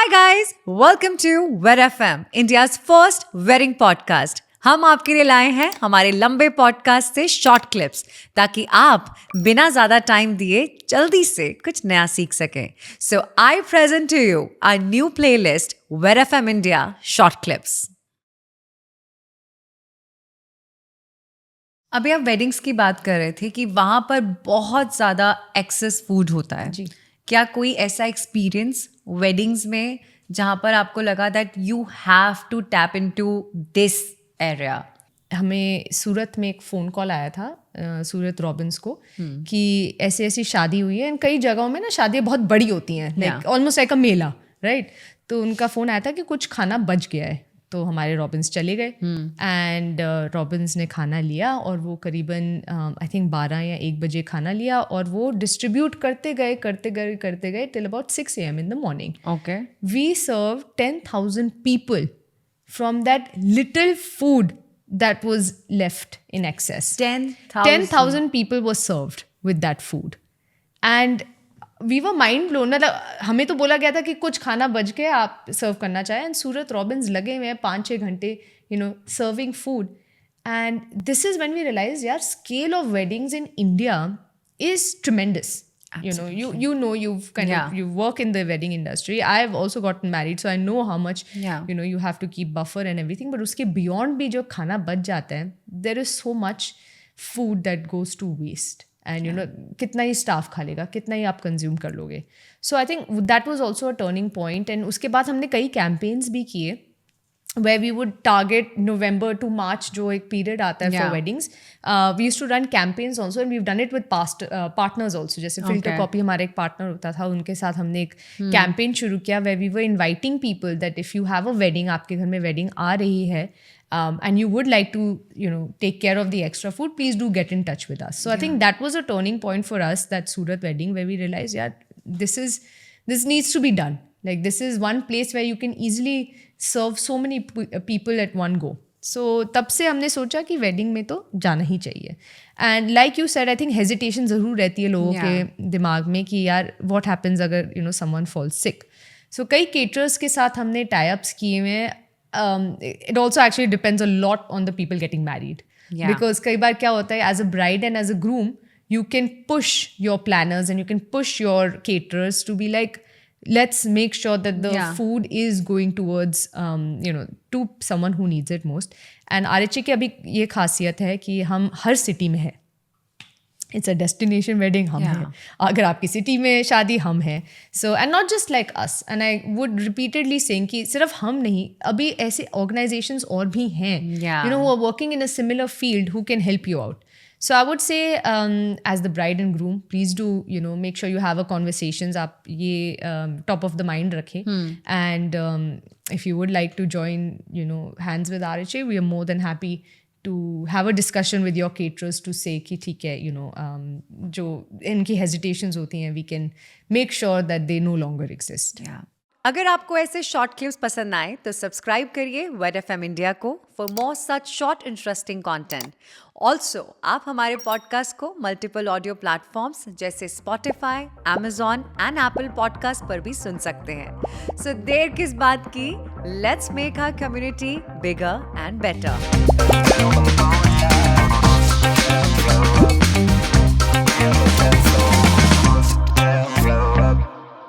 Hi guys, welcome to Wed FM, India's first wedding podcast. हम आपके लिए लाए हैं हमारे लंबे पॉडकास्ट से शॉर्ट क्लिप्स ताकि आप बिना ज्यादा टाइम दिए जल्दी से कुछ नया सीख सकें. So I present to you our new playlist Wed FM India Short Clips. अभी आप वेडिंग्स की बात कर रहे थे कि वहाँ पर बहुत ज़्यादा एक्सेस फूड होता है. जी. क्या कोई ऐसा एक्सपीरियंस वेडिंग्स में जहाँ पर आपको लगा that you have to tap into this area? हमें सूरत में एक फ़ोन कॉल आया था सूरत रॉबिन्स को कि ऐसी ऐसी शादी हुई है. कई जगहों में ना शादियाँ बहुत बड़ी होती हैं, लाइक ऑलमोस्ट लाइक अ मेला, राइट. तो उनका फ़ोन आया था कि कुछ खाना बच गया है. तो हमारे रॉबिन्स चले गए एंड रॉबिन्स ने खाना लिया और वो करीबन आई थिंक 12 या 1 बजे खाना लिया और वो डिस्ट्रीब्यूट करते गए till about 6 AM in the morning. Okay. We served 10,000 people from that little food that was left in excess. 10,000 people were served with that food. And we were mind blown. मतलब हमें तो बोला गया था कि कुछ खाना बच गया, आप सर्व करना चाहें. एंड सूरत रॉबिन्स लगे हुए हैं 5-6 घंटे serving food. And this is when we realise यार scale of weddings in India is tremendous. You work in the wedding industry. I've also gotten married, so I know how much you have to keep buffer and everything. But उसके beyond भी जो खाना बच जाता है, there is so much food that goes to waste. And कितना ही staff खा लेगा, कितना ही आप कंज्यूम कर लोगे. So I think that was also a turning point. And उसके बाद हमने कई कैंपेन्स भी किए where we would target November to March, जो एक पीरियड आता है for weddings. We used to run campaigns also and we've done it with past partners also. जैसे Filter Copy हमारा एक पार्टनर होता था, उनके साथ हमने एक कैंपेन शुरू किया where we were inviting people that if you have a wedding, आपके घर में wedding आ रही है, and you would like to take care of the extra food, please do get in touch with us. So I think that was a turning point for us, that Surat wedding, where we realized this needs to be done. Like this is one place where you can easily serve so many people at one go. So तब से हमने सोचा कि wedding में तो जाना ही चाहिए. And like you said, I think hesitation ज़रूर रहती है लोगों के दिमाग में कि यार व्हाट हैपन्स अगर समवन फॉल्स सिक. सो कई केटरर्स के साथ हमने टाई अप्स किए हुए हैं. It also actually depends a lot on the people getting married. Because कई बार क्या होता है, as a bride and as a groom, you can push your planners and you can push your caterers to be like, let's make sure that the food is going towards to someone who needs it most. And RHA की अभी ये खासियत है कि हम हर city में है. It's a destination wedding, हम हैं. अगर आपकी सिटी में शादी, हम हैं. So and not just like us. And I would repeatedly saying कि सिर्फ हम नहीं, अभी ऐसे ऑर्गेनाइजेशंस और भी हैं who are working in a similar field who can help you out. So I would say as the bride and groom, please do make sure you have a conversations. आप ये top of the mind रखें. And if you would like to join hands with RHA, we are more than happy to have a discussion with your caterers to say कि ठीक है जो इनकी hesitations होती हैं, we can make sure that they no longer exist. अगर आपको ऐसे शॉर्ट क्लिप्स पसंद आए तो सब्सक्राइब करिए वेड एफएम इंडिया को for more such short interesting content. Also आप हमारे पॉडकास्ट को मल्टीपल ऑडियो प्लेटफॉर्म्स जैसे Spotify, Amazon and Apple podcast पर भी सुन सकते हैं. सो देर किस बात की, let's make our community bigger and better.